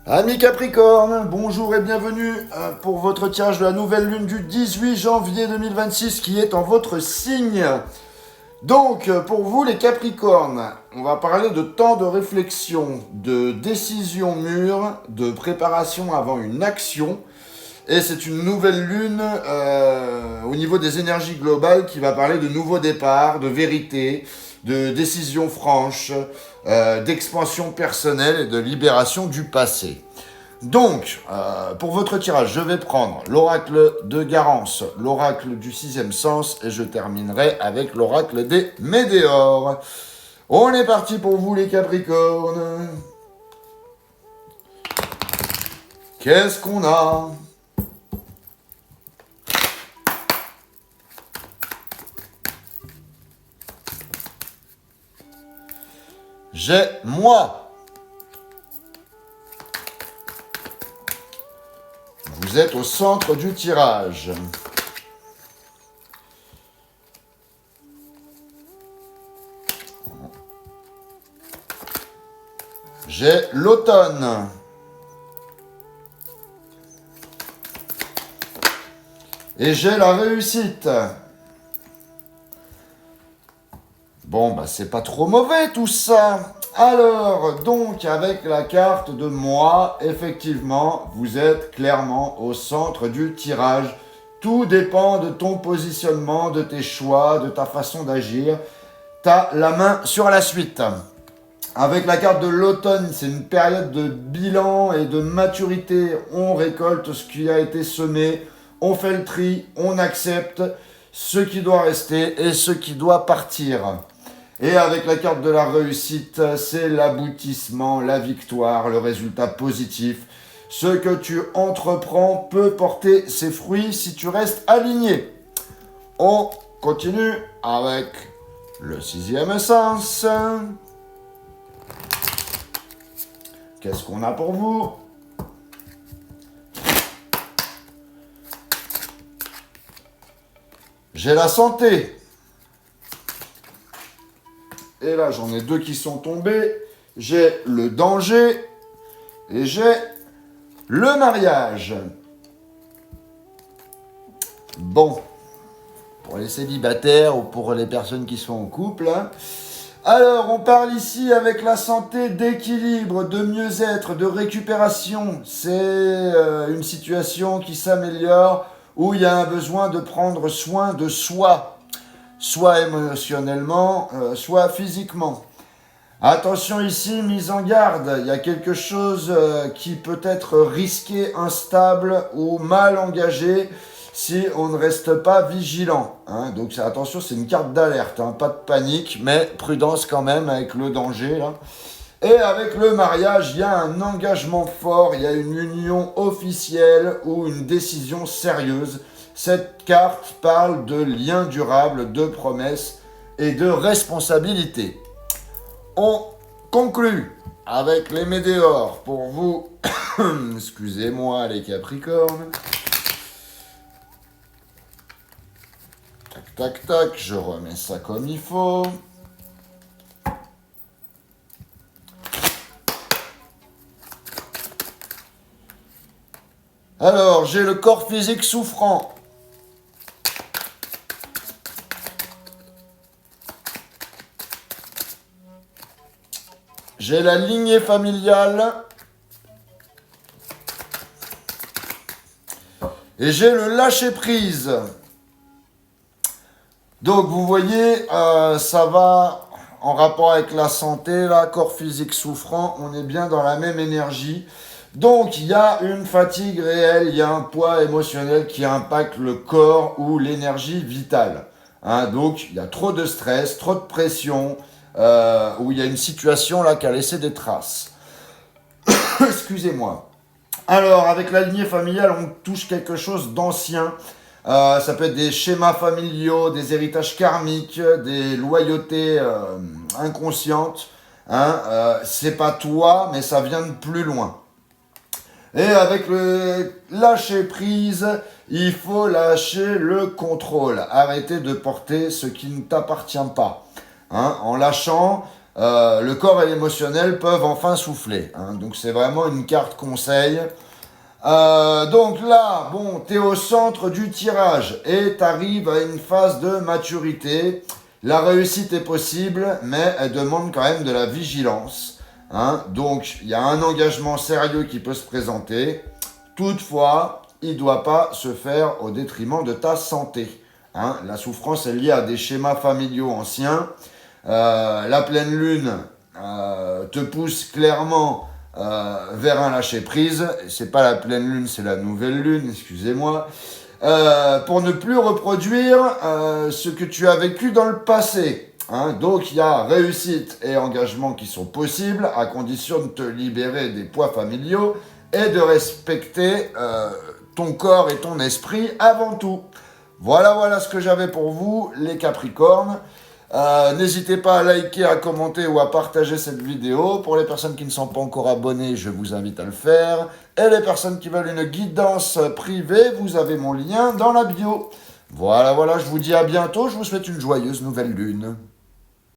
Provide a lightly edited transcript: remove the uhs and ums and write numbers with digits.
Amis Capricorne, bonjour et bienvenue pour votre tirage de la nouvelle lune du 18 janvier 2026 qui est en votre signe. Donc, pour vous les Capricornes, on va parler de temps de réflexion, de décision mûre, de préparation avant une action. Et c'est une nouvelle lune au niveau des énergies globales qui va parler de nouveaux départs, de vérité, de décisions franches, d'expansion personnelle et de libération du passé. Donc, pour votre tirage, je vais prendre l'oracle de Garance, l'oracle du sixième sens et je terminerai avec l'oracle des Médéores. On est parti pour vous les Capricornes. Qu'est-ce qu'on a ? J'ai moi. Vous êtes au centre du tirage. J'ai l'automne. Et j'ai la réussite. Bon, bah c'est pas trop mauvais tout ça. Alors, donc, avec la carte de moi, effectivement, vous êtes clairement au centre du tirage. Tout dépend de ton positionnement, de tes choix, de ta façon d'agir. T'as la main sur la suite. Avec la carte de l'automne, c'est une période de bilan et de maturité. On récolte ce qui a été semé, on fait le tri, on accepte ce qui doit rester et ce qui doit partir. Et avec la carte de la réussite, c'est l'aboutissement, la victoire, le résultat positif. Ce que tu entreprends peut porter ses fruits si tu restes aligné. On continue avec le sixième sens. Qu'est-ce qu'on a pour vous ? J'ai la santé. Et là, j'en ai deux qui sont tombés. J'ai le danger et j'ai le mariage. Bon, pour les célibataires ou pour les personnes qui sont en couple. Alors, on parle ici avec la santé d'équilibre, de mieux-être, de récupération. C'est une situation qui s'améliore où il y a un besoin de prendre soin de soi. Soit émotionnellement, soit physiquement. Attention ici, mise en garde, il y a quelque chose qui peut être risqué, instable ou mal engagé si on ne reste pas vigilant. Hein. Donc attention, c'est une carte d'alerte, hein, pas de panique, mais prudence quand même avec le danger. Là. Et avec le mariage, il y a un engagement fort, il y a une union officielle ou une décision sérieuse. Cette carte parle de liens durables, de promesses et de responsabilité. On conclut avec les Médéores pour vous. Excusez-moi les Capricornes. Tac, tac, tac, je remets ça comme il faut. Alors, j'ai le corps physique souffrant. J'ai la lignée familiale. Et j'ai le lâcher-prise. Donc, vous voyez, ça va en rapport avec la santé, là, corps physique souffrant, on est bien dans la même énergie. Donc, il y a une fatigue réelle, il y a un poids émotionnel qui impacte le corps ou l'énergie vitale. Hein, donc, il y a trop de stress, trop de pression, où il y a une situation là qui a laissé des traces. Excusez-moi. Alors, avec la lignée familiale, on touche quelque chose d'ancien. Ça peut être des schémas familiaux, des héritages karmiques, des loyautés inconscientes. Hein, c'est pas toi, mais ça vient de plus loin. Et avec le lâcher prise, il faut lâcher le contrôle. Arrêter de porter ce qui ne t'appartient pas. Hein, en lâchant, le corps et l'émotionnel peuvent enfin souffler. Hein. Donc c'est vraiment une carte conseil. Donc là, bon, t'es au centre du tirage et t'arrives à une phase de maturité. La réussite est possible, mais elle demande quand même de la vigilance. Hein. Donc il y a un engagement sérieux qui peut se présenter. Toutefois, il ne doit pas se faire au détriment de ta santé. Hein. La souffrance est liée à des schémas familiaux anciens. La pleine lune te pousse clairement vers un lâcher-prise. C'est pas la pleine lune, c'est la nouvelle lune, excusez-moi. Pour ne plus reproduire ce que tu as vécu dans le passé. Hein. Donc il y a réussite et engagement qui sont possibles à condition de te libérer des poids familiaux et de respecter ton corps et ton esprit avant tout. Voilà ce que j'avais pour vous, les Capricornes. N'hésitez pas à liker, à commenter ou à partager cette vidéo. Pour les personnes qui ne sont pas encore abonnées, je vous invite à le faire. Et les personnes qui veulent une guidance privée, vous avez mon lien dans la bio. Voilà, je vous dis à bientôt. Je vous souhaite une joyeuse nouvelle lune.